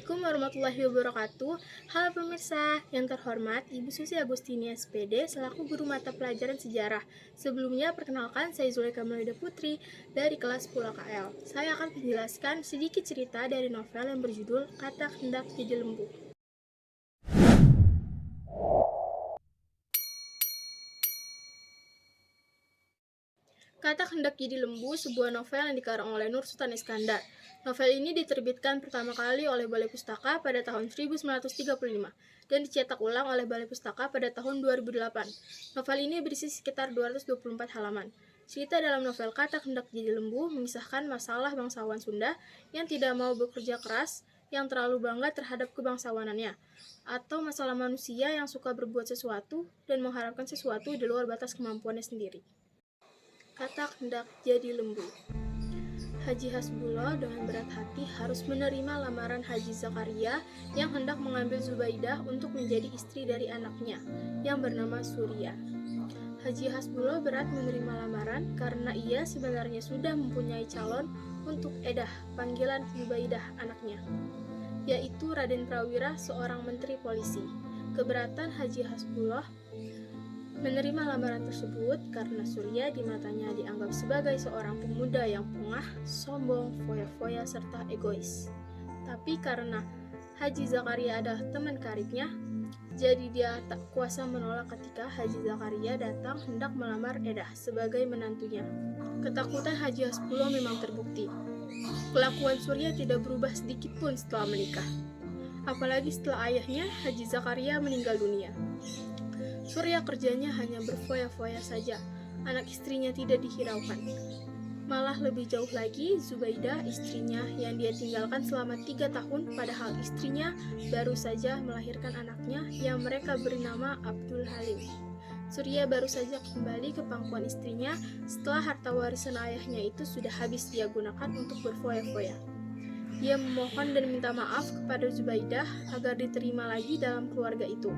Assalamualaikum warahmatullahi wabarakatuh. Halo pemirsa, yang terhormat Ibu Susi Agustini SPD selaku guru mata pelajaran sejarah. Sebelumnya perkenalkan saya Zuleka Maulida Putri dari kelas 10 KL. Saya akan menjelaskan sedikit cerita dari novel yang berjudul Kata Hendak Jadi Lembu. Kata Hendak Jadi Lembu, sebuah novel yang dikarang oleh Nur Sultan Iskandar. Novel ini diterbitkan pertama kali oleh Balai Pustaka pada tahun 1935 dan dicetak ulang oleh Balai Pustaka pada tahun 2008. Novel ini berisi sekitar 224 halaman. Cerita dalam novel Kata Hendak Jadi Lembu mengisahkan masalah bangsawan Sunda yang tidak mau bekerja keras, yang terlalu bangga terhadap kebangsawanannya, atau masalah manusia yang suka berbuat sesuatu dan mengharapkan sesuatu di luar batas kemampuannya sendiri. Kata Hendak Jadi Lembu. Haji Hasbullah dengan berat hati harus menerima lamaran Haji Zakaria yang hendak mengambil Zubaidah untuk menjadi istri dari anaknya, yang bernama Surya. Haji Hasbullah berat menerima lamaran karena ia sebenarnya sudah mempunyai calon untuk Edah, panggilan Zubaidah anaknya, yaitu Raden Prawira, seorang menteri polisi. Keberatan Haji Hasbullah menerima lamaran tersebut karena Surya di matanya dianggap sebagai seorang pemuda yang pengah, sombong, foya-foya, serta egois. Tapi karena Haji Zakaria adalah teman karibnya, jadi dia tak kuasa menolak ketika Haji Zakaria datang hendak melamar Edah sebagai menantunya. Ketakutan Haji Hasbullah memang terbukti. Kelakuan Surya tidak berubah sedikit pun setelah menikah. Apalagi setelah ayahnya, Haji Zakaria, meninggal dunia. Surya kerjanya hanya berfoya-foya saja, anak istrinya tidak dihiraukan. Malah lebih jauh lagi, Zubaidah, istrinya yang dia tinggalkan selama 3 tahun, padahal istrinya baru saja melahirkan anaknya yang mereka beri nama Abdul Halim. Surya baru saja kembali ke pangkuan istrinya setelah harta warisan ayahnya itu sudah habis dia gunakan untuk berfoya-foya. Dia memohon dan minta maaf kepada Zubaidah agar diterima lagi dalam keluarga itu.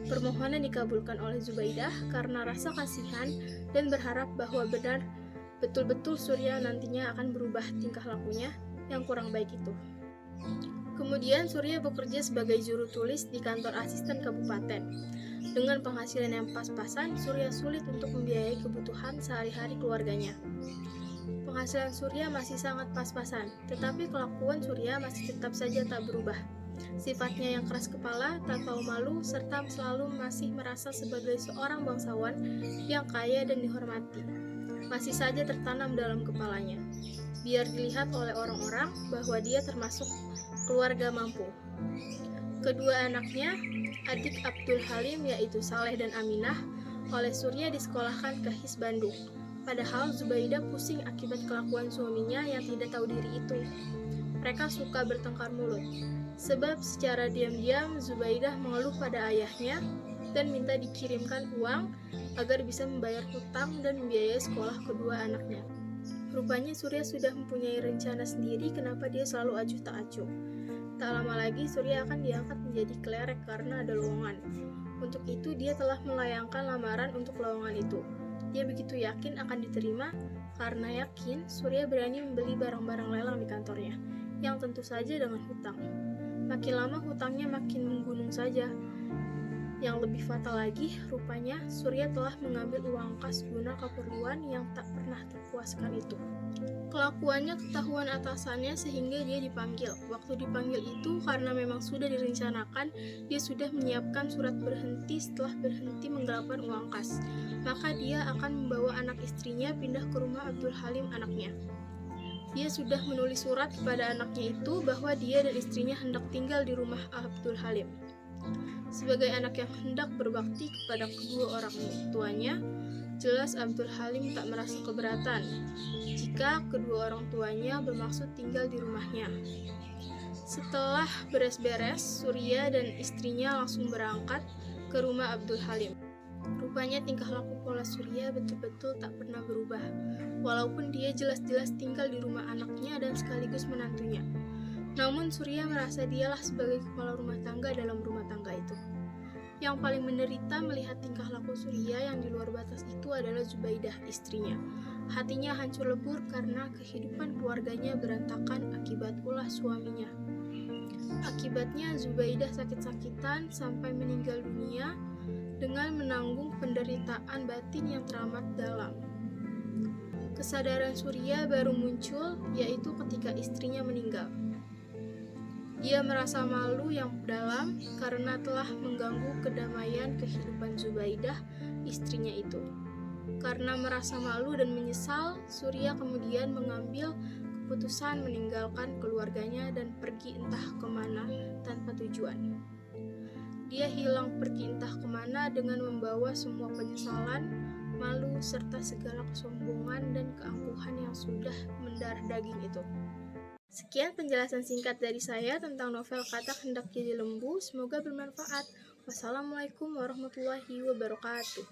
Permohonan dikabulkan oleh Zubaidah karena rasa kasihan dan berharap bahwa benar betul-betul Surya nantinya akan berubah tingkah lakunya yang kurang baik itu. Kemudian Surya bekerja sebagai juru tulis di kantor asisten kabupaten. Dengan penghasilan yang pas-pasan, Surya sulit untuk membiayai kebutuhan sehari-hari keluarganya. Penghasilan Surya masih sangat pas-pasan, tetapi kelakuan Surya masih tetap saja tak berubah. Sifatnya yang keras kepala, tak tahu malu, serta selalu masih merasa sebagai seorang bangsawan yang kaya dan dihormati, masih saja tertanam dalam kepalanya, biar dilihat oleh orang-orang bahwa dia termasuk keluarga mampu. Kedua anaknya, adik Abdul Halim yaitu Saleh dan Aminah, oleh Surya disekolahkan ke HIS Bandung. Padahal Zubaidah pusing akibat kelakuan suaminya yang tidak tahu diri itu. Mereka suka bertengkar mulut, sebab secara diam-diam Zubaidah mengeluh pada ayahnya dan minta dikirimkan uang agar bisa membayar hutang dan membiayai sekolah kedua anaknya. Rupanya Surya sudah mempunyai rencana sendiri kenapa dia selalu acuh tak acuh. Tak lama lagi Surya akan diangkat menjadi klerek karena ada lowongan. Untuk itu dia telah melayangkan lamaran untuk lowongan itu. Dia begitu yakin akan diterima karena yakin Surya berani membeli barang-barang lelang di kantornya, yang tentu saja dengan hutang. Makin lama hutangnya makin menggunung saja. Yang lebih fatal lagi, rupanya Surya telah mengambil uang kas guna keperluan yang tak pernah terpuaskan itu. Kelakuannya ketahuan atasannya sehingga dia dipanggil. Waktu dipanggil itu karena memang sudah direncanakan, dia sudah menyiapkan surat berhenti setelah berhenti menggelapkan uang kas. Maka dia akan membawa anak istrinya pindah ke rumah Abdul Halim anaknya. Dia sudah menulis surat kepada anaknya itu bahwa dia dan istrinya hendak tinggal di rumah Abdul Halim. Sebagai anak yang hendak berbakti kepada kedua orang tuanya, jelas Abdul Halim tak merasa keberatan jika kedua orang tuanya bermaksud tinggal di rumahnya. Setelah beres-beres, Surya dan istrinya langsung berangkat ke rumah Abdul Halim. Rupanya tingkah laku pola Surya betul-betul tak pernah berubah, walaupun dia jelas-jelas tinggal di rumah anaknya dan sekaligus menantunya. Namun Surya merasa dialah sebagai kepala rumah tangga dalam rumah tangga itu. Yang paling menderita melihat tingkah laku Surya yang di luar batas itu adalah Zubaidah, istrinya. Hatinya hancur lebur karena kehidupan keluarganya berantakan akibat ulah suaminya. Akibatnya Zubaidah sakit-sakitan sampai meninggal dunia dengan menanggung penderitaan batin yang teramat dalam. Kesadaran Surya baru muncul, yaitu ketika istrinya meninggal. Dia merasa malu yang dalam karena telah mengganggu kedamaian kehidupan Zubaidah, istrinya itu. Karena merasa malu dan menyesal, Surya kemudian mengambil keputusan meninggalkan keluarganya dan pergi entah kemana tanpa tujuan. Dia hilang pergi entah kemana dengan membawa semua penyesalan, malu, serta segala kesombongan dan keangkuhan yang sudah mendarah daging itu. Sekian penjelasan singkat dari saya tentang novel Katak Hendak Jadi Lembu. Semoga bermanfaat. Wassalamualaikum warahmatullahi wabarakatuh.